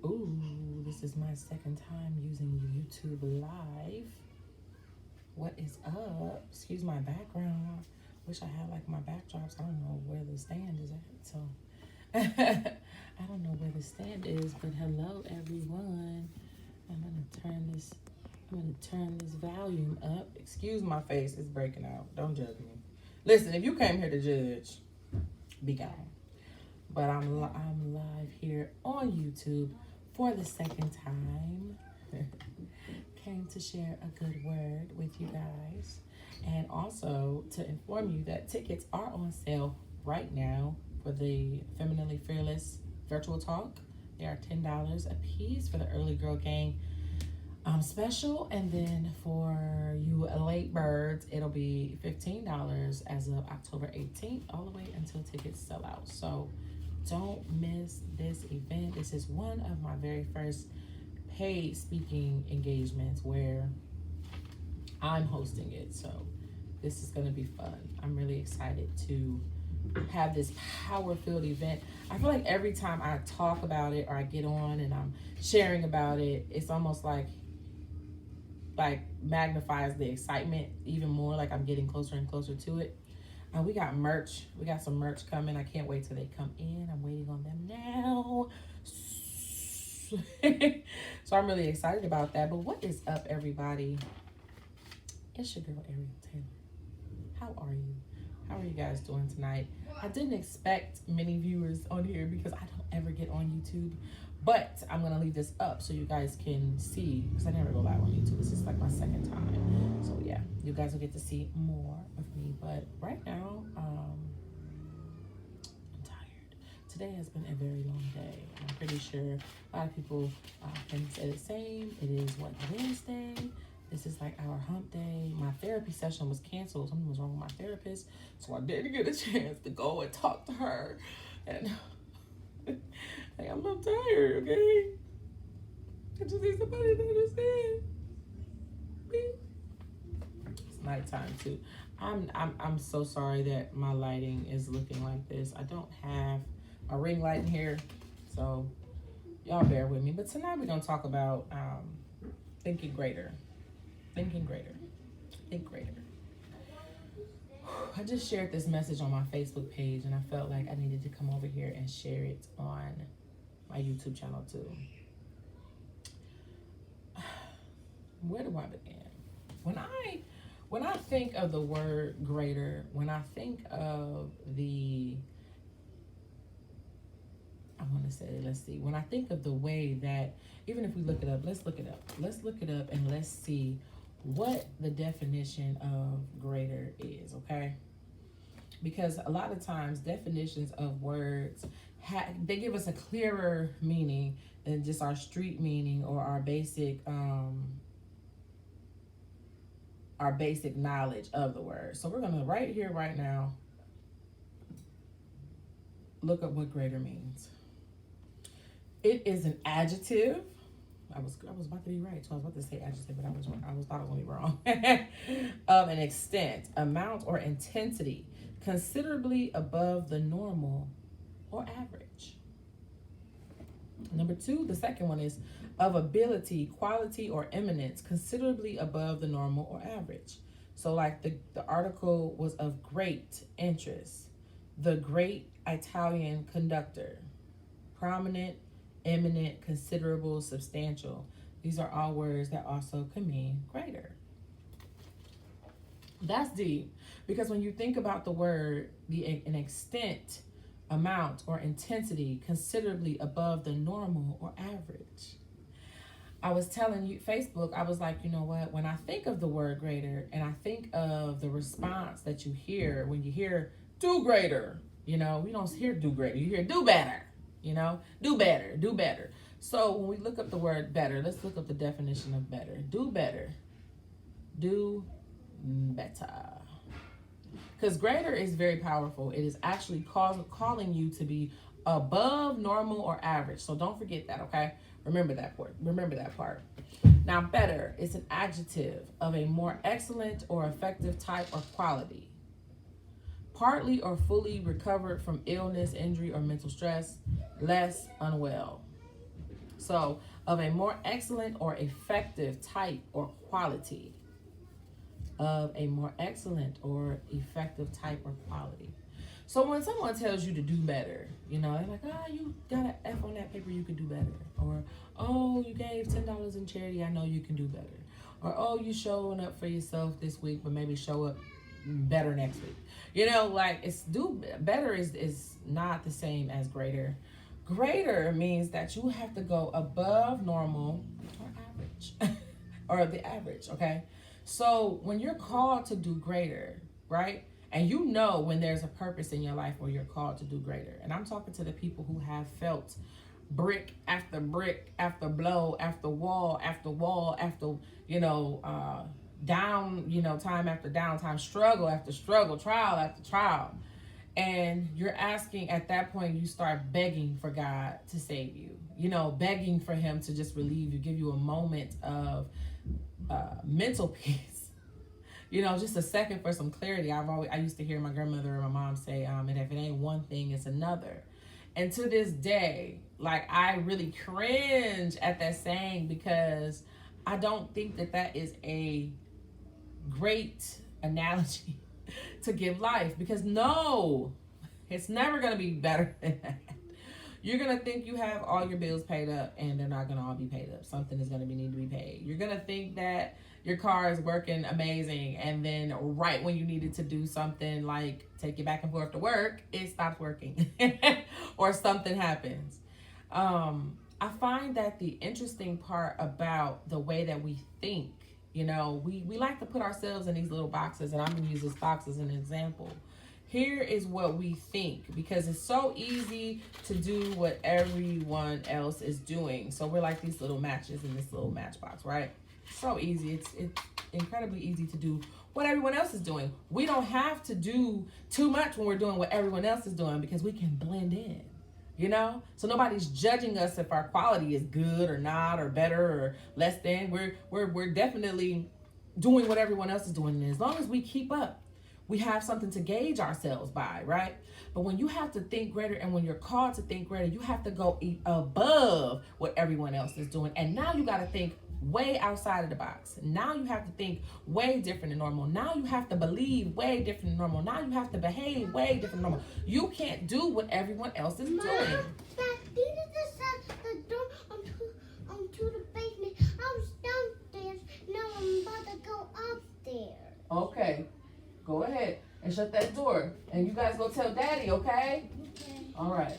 Ooh, this is my second time using YouTube Live. What is up? Excuse my background. Wish I had like my backdrops. I don't know where the stand is at. So I don't know where the stand is, but hello everyone. I'm gonna turn this volume up. Excuse my face, it's breaking out. Don't judge me. Listen, if you came here to judge, be gone. But I'm live here on YouTube for the second time. Came to share a good word with you guys, and also to inform you that tickets are on sale right now for the Femininely Fearless virtual talk. They are $10 a piece for the early girl gang special, and then for you late birds, it'll be $15 as of October 18th, all the way until tickets sell out. So don't miss this event. This is one of my very first paid speaking engagements where I'm hosting it. So this is going to be fun. I'm really excited to have this power-filled event. I feel like every time I talk about it or I get on and I'm sharing about it, it's almost like magnifies the excitement even more. Like I'm getting closer and closer to it. We got merch. We got some merch coming. I can't wait till they come in. I'm waiting on them now. So I'm really excited about that. But what is up, everybody? It's your girl, Ariel Taylor. How are you? How are you guys doing tonight? I didn't expect many viewers on here because I don't ever get on YouTube. But I'm going to leave this up so you guys can see, because I never go live on YouTube. This is like my second time. So yeah, you guys will get to see more of me. But right now, I'm tired. Today has been a very long day. I'm pretty sure a lot of people can say the same. It is what, Wednesday? This is like our hump day. My therapy session was canceled. Something was wrong with my therapist. So I didn't get a chance to go and talk to her. And hey, I'm not tired, okay? I just need somebody to understand me. It's nighttime too. I'm so sorry that my lighting is looking like this. I don't have a ring light in here, so y'all bear with me. But tonight we're gonna talk about thinking greater. Thinking greater. Think greater. I just shared this message on my Facebook page, and I felt like I needed to come over here and share it on my YouTube channel too. Where do I begin? When I think of the word greater, when I think of when I think of the way that, even if we look it up, let's look it up and let's see what the definition of greater is, okay? Because a lot of times definitions of words, they give us a clearer meaning than just our street meaning or our basic knowledge of the word. So we're gonna right here, right now, look up what greater means. It is an adjective. I was about to be right, so I was about to say adjective, but I thought I was gonna be wrong. Of an extent, amount, or intensity considerably above the normal or average. Number two, the second one is of ability, quality, or eminence considerably above the normal or average. So like the article was of great interest. The great Italian conductor. Prominent, eminent, considerable, substantial. These are all words that also can mean greater. That's deep, because when you think about the word, an extent, amount, or intensity considerably above the normal or average. I was telling you, Facebook, I was like, you know what? When I think of the word greater, and I think of the response that you hear when you hear do greater, you don't hear do greater, you hear do better, do better, do better. So when we look up the word better, let's look up the definition of better. Do better. Do better. Because greater is very powerful. It is actually calling you to be above normal or average. So don't forget that, okay? Remember that part. Now, better is an adjective of a more excellent or effective type or quality. Partly or fully recovered from illness, injury, or mental stress. Less unwell. So, of a more excellent or effective type or quality. Of a more excellent or effective type or quality. So when someone tells you to do better, you know, they're like, you got an F on that paper, you can do better. Or, oh, you gave $10 in charity, I know you can do better. Or, oh, you showing up for yourself this week, but maybe show up better next week. You know, like it's do better is not the same as greater. Greater means that you have to go above normal or average. Or the average, okay? So when you're called to do greater, right? And you know when there's a purpose in your life where you're called to do greater. And I'm talking to the people who have felt brick after blow after wall after wall after, down, time after down time, struggle after struggle, trial after trial. And you're asking, at that point, you start begging for God to save you, begging for him to just relieve you, give you a moment of mental peace, just a second for some clarity. I used to hear my grandmother and my mom say, and if it ain't one thing, it's another. And to this day, like, I really cringe at that saying, because I don't think that is a great analogy to give life, because no, it's never going to be better than that. You're going to think you have all your bills paid up, and they're not going to all be paid up. Something is going to need to be paid. You're going to think that your car is working amazing, and then right when you needed to do something like take you back and forth to work, it stops working or something happens. I find that the interesting part about the way that we think, we like to put ourselves in these little boxes, and I'm going to use this box as an example. Here is what we think, because it's so easy to do what everyone else is doing. So we're like these little matches in this little matchbox, right? So easy. It's incredibly easy to do what everyone else is doing. We don't have to do too much when we're doing what everyone else is doing, because we can blend in, so nobody's judging us if our quality is good or not, or better or less than. We're definitely doing what everyone else is doing, and as long as we keep up, we have something to gauge ourselves by, right? But when you have to think greater, and when you're called to think greater, you have to go above what everyone else is doing. And now you got to think way outside of the box. Now you have to think way different than normal. Now you have to believe way different than normal. Now you have to behave way different than normal. You can't do what everyone else is doing. The door onto the basement. I was downstairs. Now I'm about to go upstairs. Okay. Go ahead and shut that door. And you guys go tell Daddy, okay? Okay. All right.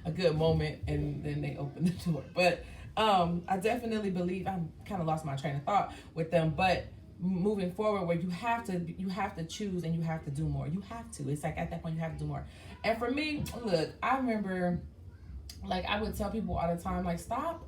a good moment, and then they open the door. But I definitely believe, I kind of lost my train of thought with them, but moving forward, where you have to choose, and you have to do more. You have to. It's like at that point you have to do more. And for me, look, I remember, like, I would tell people all the time, like, stop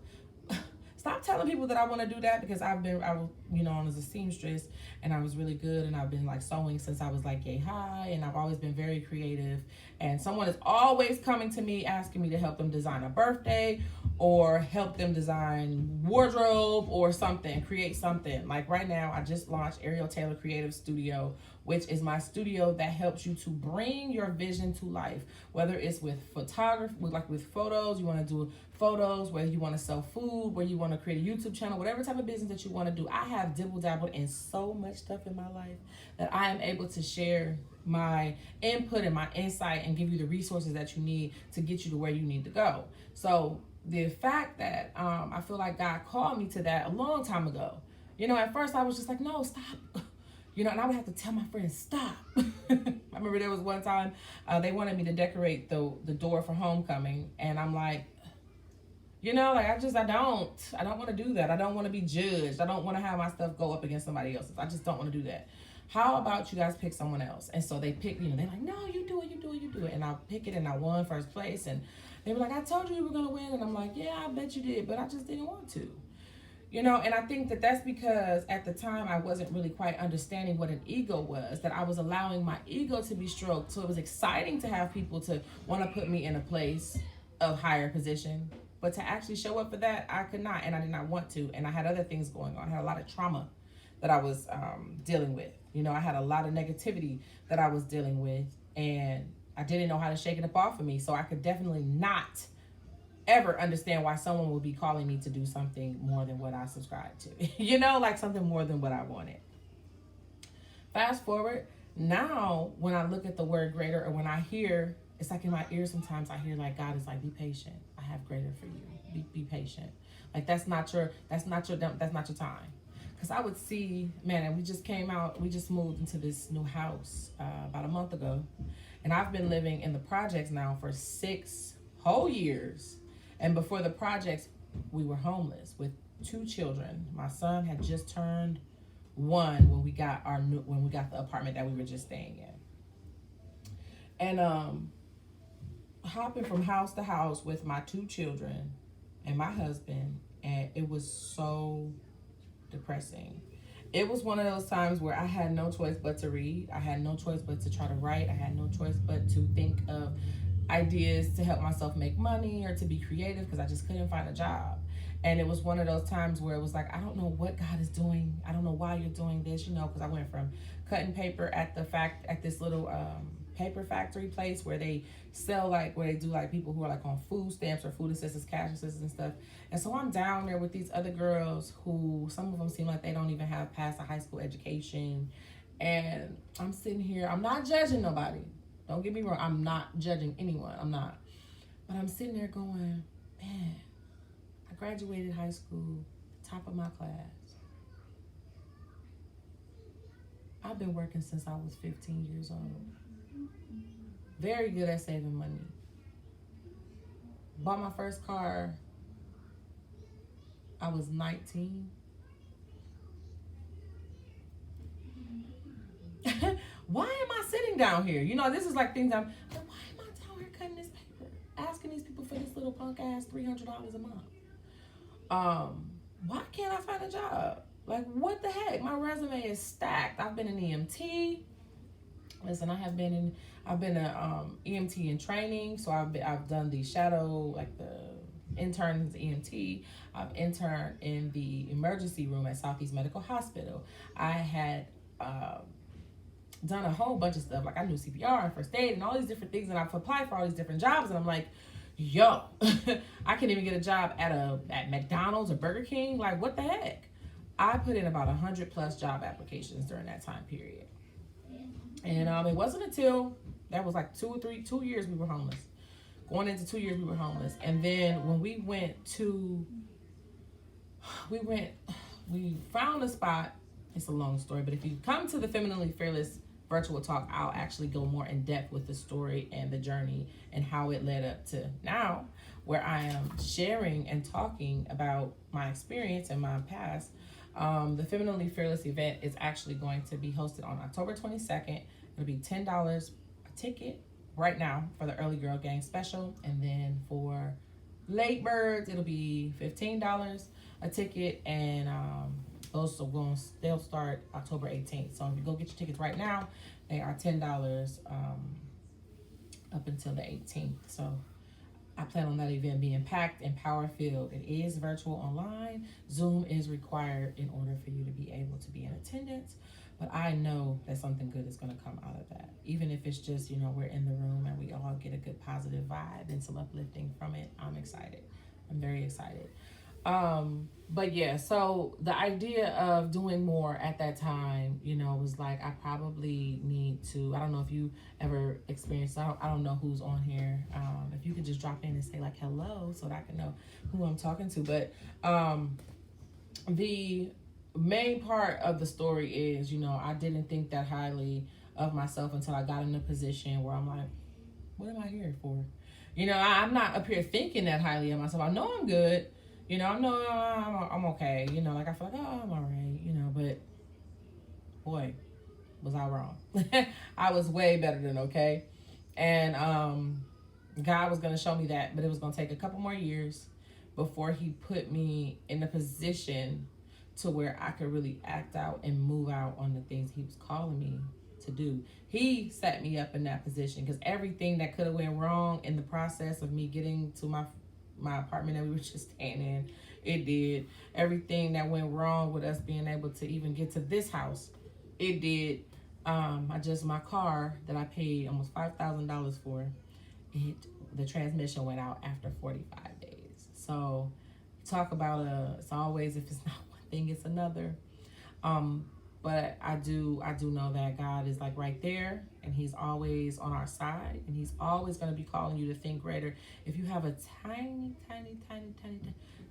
telling people that I want to do that, because I was, on as a seamstress, and I was really good, and I've been like sewing since I was like yay high, and I've always been very creative, and someone is always coming to me asking me to help them design a birthday, or help them design wardrobe or something, create something. Like right now, I just launched Ariel Taylor Creative Studio, which is my studio that helps you to bring your vision to life, whether it's with photography, with photos, you want to do photos, whether you want to sell food, whether you want to create a YouTube channel, whatever type of business that you want to do. I have dabbled in so much stuff in my life that I am able to share my input and my insight and give you the resources that you need to get you to where you need to go. So the fact that I feel like God called me to that a long time ago. At first I was just like, no, stop. And I would have to tell my friends, stop. I remember there was one time they wanted me to decorate the door for homecoming, and I'm like, I don't want to do that. I don't want to be judged. I don't want to have my stuff go up against somebody else's. I just don't want to do that. How about you guys pick someone else? And so they pick, they're like, no, you do it. And I'll pick it, and I won first place. And they were like, I told you were going to win. And I'm like, yeah, I bet you did, but I just didn't want to. And I think that's because at the time I wasn't really quite understanding what an ego was, that I was allowing my ego to be stroked. So it was exciting to have people to want to put me in a place of higher position, but to actually show up for that, I could not, and I did not want to. And I had other things going on. I had a lot of trauma that I was dealing with. I had a lot of negativity that I was dealing with, and I didn't know how to shake it up off of me. So I could definitely not ever understand why someone would be calling me to do something more than what I subscribe to. You know, like something more than what I wanted. Fast forward, now when I look at the word greater, or when I hear, it's like in my ear sometimes I hear like God is like, be patient. I have greater for you. Be patient. Like that's not your time. Cause I would see, man, and we just came out, we just moved into this new house about a month ago, and I've been living in the projects now for 6 whole years. And before the projects, we were homeless with 2 children. My son had just turned 1 when we got the apartment that we were just staying in. And hopping from house to house with my 2 children and my husband, and it was so depressing. It was one of those times where I had no choice but to read. I had no choice but to try to write. I had no choice but to think of ideas to help myself make money or to be creative, because I just couldn't find a job. And it was one of those times where it was like, I don't know what God is doing. I don't know why you're doing this, because I went from cutting paper at this little paper factory place where they sell, like, where they do like people who are like on food stamps or food assistance, cash assistance and stuff. And so I'm down there with these other girls who, some of them seem like they don't even have past a high school education. And I'm sitting here, I'm not judging nobody. Don't get me wrong, I'm not judging anyone. I'm not. But I'm sitting there going, man, I graduated high school, top of my class. I've been working since I was 15 years old. Very good at saving money. Bought my first car, I was 19. Why am I sitting down here? This is like things why am I down here cutting this paper? Asking these people for this little punk ass $300 a month. Why can't I find a job? Like, what the heck? My resume is stacked. I've been an EMT. Listen, I've been a EMT in training, so I've done the shadow, like the intern as EMT. I've interned in the emergency room at Southeast Medical Hospital. I had done a whole bunch of stuff. Like, I knew CPR and first aid and all these different things, and I've applied for all these different jobs, and I'm like, yo, I can't even get a job at McDonald's or Burger King. Like, what the heck? I put in about 100+ job applications during that time period. And it wasn't until that was like 2 years we were homeless. Going into 2 years we were homeless. And then when we found a spot. It's a long story, but if you come to the Femininely Fearless virtual talk, I'll actually go more in depth with the story and the journey and how it led up to now, where I am sharing and talking about my experience and my past. The Femininely Fearless event is actually going to be hosted on October 22nd. It'll be $10 a ticket right now for the early girl gang special, and then for late birds it'll be $15 a ticket, and they'll start October 18th. So if you go get your tickets right now, they are $10 up until the 18th. So I plan on that event being packed and power filled. It is virtual online. Zoom is required in order for you to be able to be in attendance. But I know that something good is going to come out of that. Even if it's just, we're in the room and we all get a good positive vibe and some uplifting from it. I'm excited. I'm very excited. But yeah, so the idea of doing more at that time, was like, I probably need to, I don't know if you ever experienced, I don't know who's on here. If you could just drop in and say like, hello, so that I can know who I'm talking to. But, the main part of the story is, I didn't think that highly of myself until I got in a position where I'm like, what am I here for? I'm not up here thinking that highly of myself. I know I'm good. I know I'm okay. Like, I feel like, oh, I'm all right, but boy, was I wrong. I was way better than okay. And God was going to show me that, but it was going to take a couple more years before he put me in a position to where I could really act out and move out on the things he was calling me to do. He set me up in that position, because everything that could have went wrong in the process of me getting to my apartment that we were just staying in, it did. Everything that went wrong with us being able to even get to this house, it did. My car that I paid almost $5,000 for, the transmission went out after 45 days. so talk about it's always, if it's not one thing, it's another. But I do know that God is like right there, and He's always on our side, and He's always going to be calling you to think greater. If you have a tiny,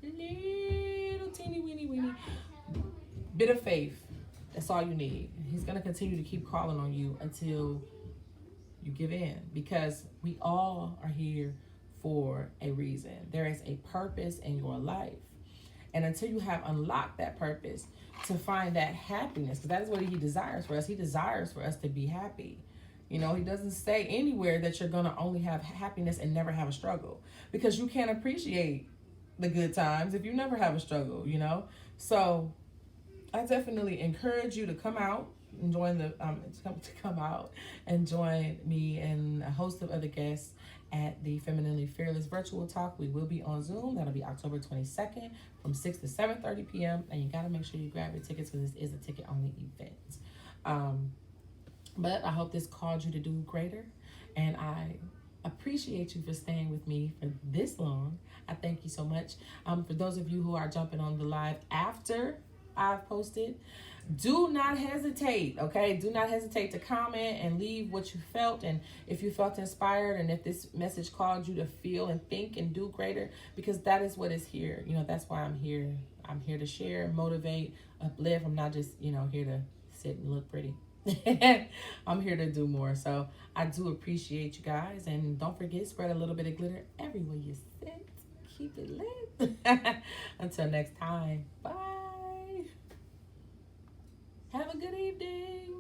little teeny weeny bit of faith, that's all you need. He's going to continue to keep calling on you until you give in, because we all are here for a reason. There is a purpose in your life. And until you have unlocked that purpose to find that happiness, because that is what He desires for us. He desires for us to be happy. You know, He doesn't say anywhere that you're going to only have happiness and never have a struggle, because you can't appreciate the good times if you never have a struggle, you know? So I definitely encourage you to come out and join the come out and join me and a host of other guests at the Femininely Fearless Virtual Talk. We will be on Zoom. That'll be October 22nd from 6 to 7:30 p.m. And you got to make sure you grab your tickets, because this is a ticket-only event. But I hope this called you to do greater. And I appreciate you for staying with me for this long. I thank you so much. For those of you who are jumping on the live after I've posted, do not hesitate, okay? Do not hesitate to comment and leave what you felt, and if you felt inspired, and if this message called you to feel and think and do greater, because that is what is here. You know, that's why I'm here. I'm here to share, motivate, uplift. I'm not just, here to sit and look pretty. I'm here to do more. So I do appreciate you guys, and don't forget, spread a little bit of glitter everywhere you sit. Keep it lit. Until next time, bye. Have a good evening.